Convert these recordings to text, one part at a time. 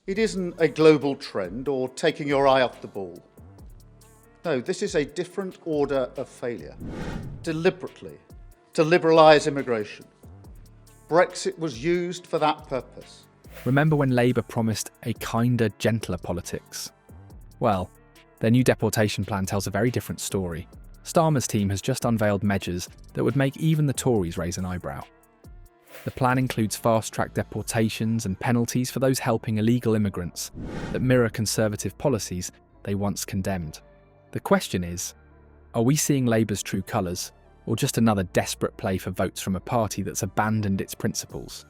It isn't a global trend or taking your eye off the ball. No, this is a different order of failure. Deliberately, to liberalise immigration. Brexit was used for that purpose. Remember when Labour promised a kinder, gentler politics? Well, their new deportation plan tells a very different story. Starmer's team has just unveiled measures that would make even the Tories raise an eyebrow. The plan includes fast-track deportations and penalties for those helping illegal immigrants that mirror Conservative policies they once condemned. The question is, are we seeing Labour's true colours, or just another desperate play for votes from a party that's abandoned its principles?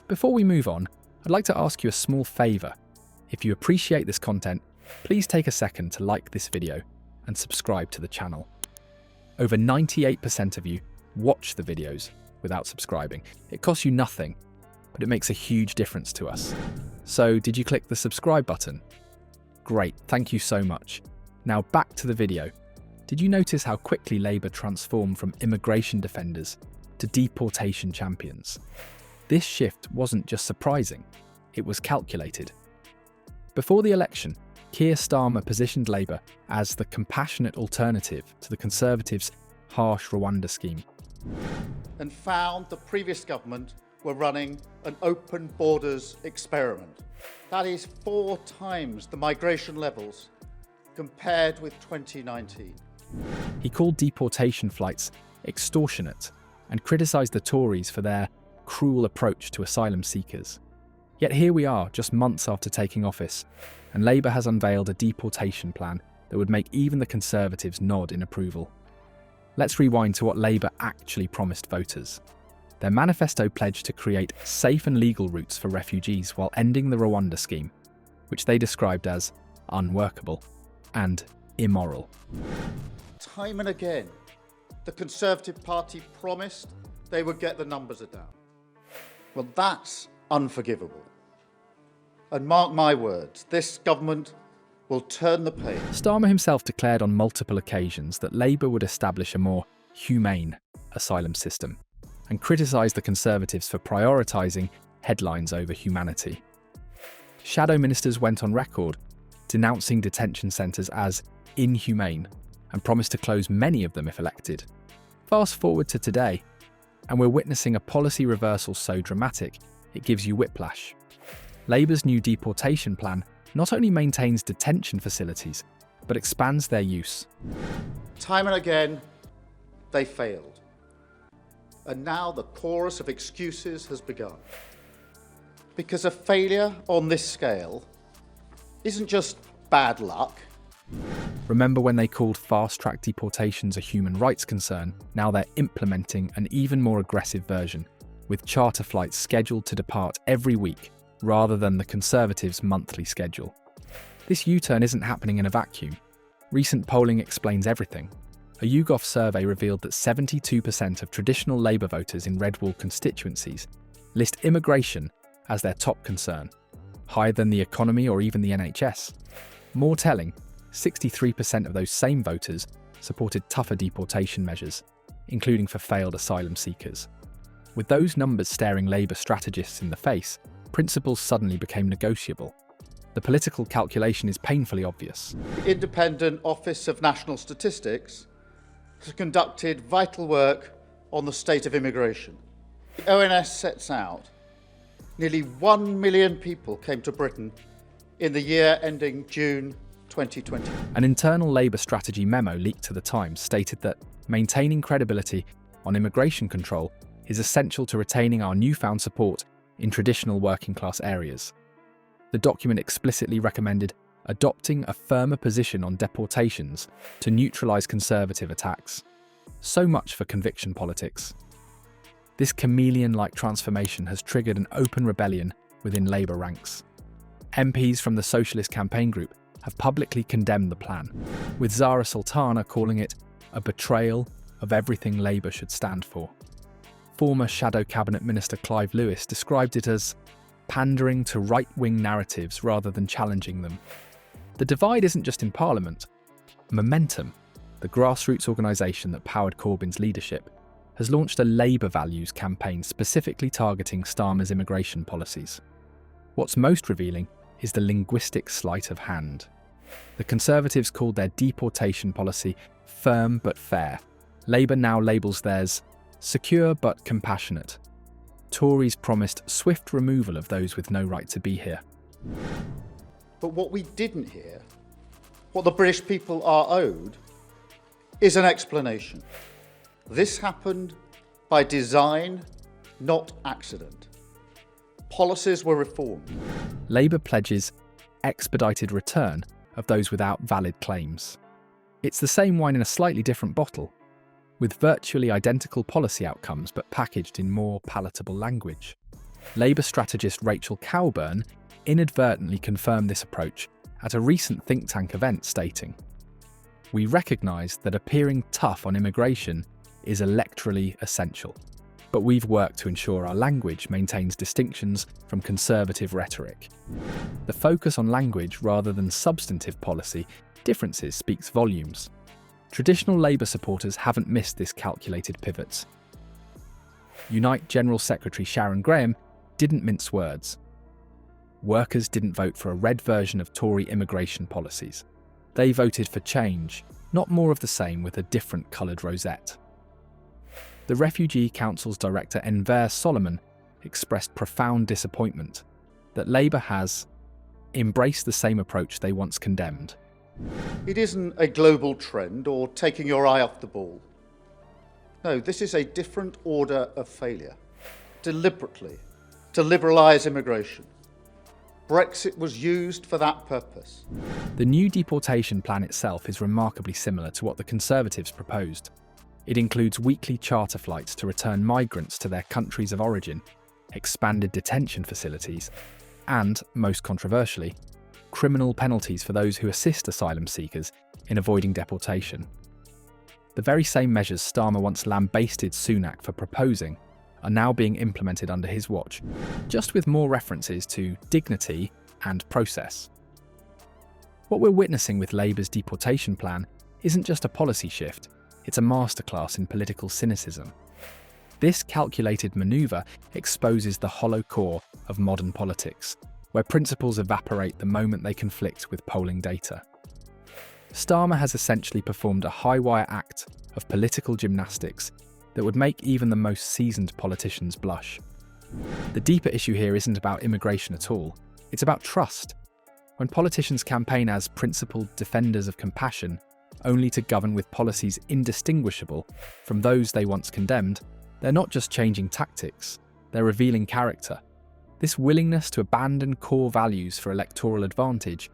Before we move on, I'd like to ask you a small favour. If you appreciate this content, please take a second to like this video and subscribe to the channel. Over 98% of you watch the videos without subscribing. It costs you nothing, but it makes a huge difference to us. So, did you click the subscribe button? Great, thank you so much. Now back to the video. Did you notice how quickly Labour transformed from immigration defenders to deportation champions? This shift wasn't just surprising, it was calculated. Before the election, Keir Starmer positioned Labour as the compassionate alternative to the Conservatives' harsh Rwanda scheme. And found the previous government were running an open borders experiment. That is 4 times the migration levels compared with 2019. He called deportation flights extortionate and criticised the Tories for their cruel approach to asylum seekers. Yet here we are, just months after taking office, and Labour has unveiled a deportation plan that would make even the Conservatives nod in approval. Let's rewind to what Labour actually promised voters. Their manifesto pledged to create safe and legal routes for refugees while ending the Rwanda scheme, which they described as unworkable and immoral. Time and again, the Conservative Party promised they would get the numbers down. Well, that's unforgivable. And mark my words, this government will turn the page. Starmer himself declared on multiple occasions that Labour would establish a more humane asylum system and criticised the Conservatives for prioritising headlines over humanity. Shadow ministers went on record denouncing detention centres as inhumane and promised to close many of them if elected. Fast forward to today, and we're witnessing a policy reversal so dramatic it gives you whiplash. Labour's new deportation plan not only maintains detention facilities, but expands their use. Time and again, they failed. And now the chorus of excuses has begun. Because a failure on this scale isn't just bad luck. Remember when they called fast-track deportations a human rights concern? Now they're implementing an even more aggressive version, with charter flights scheduled to depart every week, rather than the Conservatives' monthly schedule. This U-turn isn't happening in a vacuum. Recent polling explains everything. A YouGov survey revealed that 72% of traditional Labour voters in red wall constituencies list immigration as their top concern, higher than the economy or even the NHS. More telling, 63% of those same voters supported tougher deportation measures, including for failed asylum seekers. With those numbers staring Labour strategists in the face, principles suddenly became negotiable. The political calculation is painfully obvious. The Independent Office of National Statistics has conducted vital work on the state of immigration. The ONS sets out nearly 1 million people came to Britain in the year ending June 2020. An internal Labour strategy memo leaked to The Times stated that maintaining credibility on immigration control is essential to retaining our newfound support in traditional working-class areas. The document explicitly recommended adopting a firmer position on deportations to neutralise Conservative attacks. So much for conviction politics. This chameleon-like transformation has triggered an open rebellion within Labour ranks. MPs from the Socialist Campaign Group have publicly condemned the plan, with Zara Sultana calling it a betrayal of everything Labour should stand for. Former Shadow Cabinet Minister Clive Lewis described it as pandering to right-wing narratives rather than challenging them. The divide isn't just in Parliament. Momentum, the grassroots organisation that powered Corbyn's leadership, has launched a Labour values campaign specifically targeting Starmer's immigration policies. What's most revealing is the linguistic sleight of hand. The Conservatives called their deportation policy firm but fair. Labour now labels theirs secure but compassionate. Tories promised swift removal of those with no right to be here. But what we didn't hear, what the British people are owed, is an explanation. This happened by design, not accident. Policies were reformed. Labour pledges expedited return of those without valid claims. It's the same wine in a slightly different bottle, with virtually identical policy outcomes but packaged in more palatable language. Labour strategist Rachel Cowburn inadvertently confirmed this approach at a recent think tank event, stating, "We recognise that appearing tough on immigration is electorally essential, but we've worked to ensure our language maintains distinctions from conservative rhetoric." The focus on language rather than substantive policy differences speaks volumes. Traditional Labour supporters haven't missed this calculated pivot. Unite General Secretary Sharon Graham didn't mince words. Workers didn't vote for a red version of Tory immigration policies. They voted for change, not more of the same with a different coloured rosette. The Refugee Council's director Enver Solomon expressed profound disappointment that Labour has embraced the same approach they once condemned. It isn't a global trend or taking your eye off the ball. No, this is a different order of failure, deliberately, to liberalise immigration. Brexit was used for that purpose. The new deportation plan itself is remarkably similar to what the Conservatives proposed. It includes weekly charter flights to return migrants to their countries of origin, expanded detention facilities, and, most controversially, criminal penalties for those who assist asylum seekers in avoiding deportation. The very same measures Starmer once lambasted Sunak for proposing are now being implemented under his watch, just with more references to dignity and process. What we're witnessing with Labour's deportation plan isn't just a policy shift, it's a masterclass in political cynicism. This calculated manoeuvre exposes the hollow core of modern politics, where principles evaporate the moment they conflict with polling data. Starmer has essentially performed a high-wire act of political gymnastics that would make even the most seasoned politicians blush. The deeper issue here isn't about immigration at all, it's about trust. When politicians campaign as principled defenders of compassion, only to govern with policies indistinguishable from those they once condemned, they're not just changing tactics, they're revealing character. This willingness to abandon core values for electoral advantage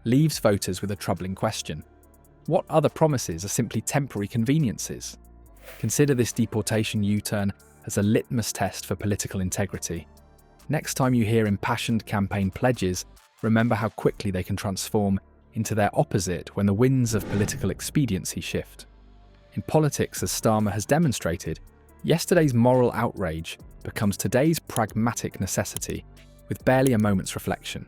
leaves voters with a troubling question. What other promises are simply temporary conveniences? Consider this deportation U-turn as a litmus test for political integrity. Next time you hear impassioned campaign pledges, remember how quickly they can transform into their opposite when the winds of political expediency shift. In politics, as Starmer has demonstrated, yesterday's moral outrage becomes today's pragmatic necessity, with barely a moment's reflection.